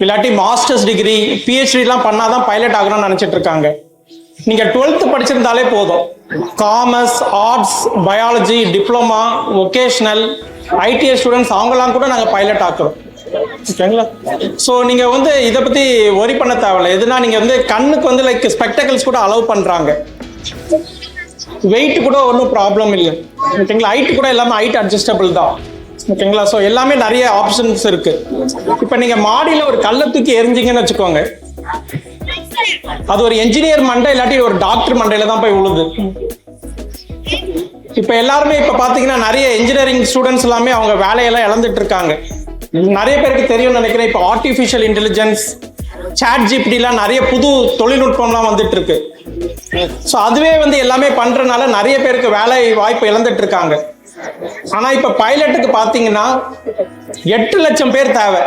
இல்லாட்டி masters degree பிஹெச்டிலாம் பண்ணாதான் pilot ஆகணும்னு நினைச்சிட்டு இருக்காங்க. நீங்க 12th படிச்சிருந்தாலே போதும். Commerce, arts, biology, diploma, vocational, ITI students அவங்கலாம் கூட நாங்கள் பைலட் ஆக்குறோம். ஓகேங்களா? ஸோ நீங்க வந்து இதை பத்தி ஒரி பண்ண தேவையில்ல. எதுனா நீங்க வந்து கண்ணுக்கு வந்து லைக் ஸ்பெக்டக்கல்ஸ் கூட அலோவ் பண்றாங்க. வெயிட் கூட ஒன்றும் ப்ராப்ளம் இல்லை. ஓகேங்களா? ஹைட் கூட எல்லாமே ஹைட் அட்ஜஸ்டபிள் தான். ஓகேங்களா? ஸோ எல்லாமே நிறைய ஆப்ஷன்ஸ் இருக்கு. இப்போ நீங்க மாடியில் ஒரு கல்லை தூக்கி எரிஞ்சிங்கன்னு வச்சுக்கோங்க, அது ஒரு என்ஜினியர் மண்டை இல்லாட்டி ஒரு டாக்டர் மண்டையில தான் போய் விழுது. இப்ப எல்லாருமே இப்ப பாத்தீங்கன்னா நிறைய இன்ஜினியரிங் ஸ்டூடெண்ட்ஸ் எல்லாமே அவங்க வேலையெல்லாம் இழந்துட்டு இருக்காங்க. நிறைய பேருக்கு தெரியும் நினைக்கிறேன். இப்ப ஆர்டிபிஷியல் இன்டெலிஜென்ஸ், சாட் ஜிபிடிலாம் நிறைய புது தொழில்நுட்பம்லாம் வந்துட்டு இருக்கு. ஸோ அதுவே வந்து எல்லாமே பண்றதுனால நிறைய பேருக்கு வேலை வாய்ப்பு இழந்துட்டு இருக்காங்க. ஆனா இப்ப பைலட்டுக்கு பாத்தீங்கன்னா 8 லட்சம் பேர் தேவை.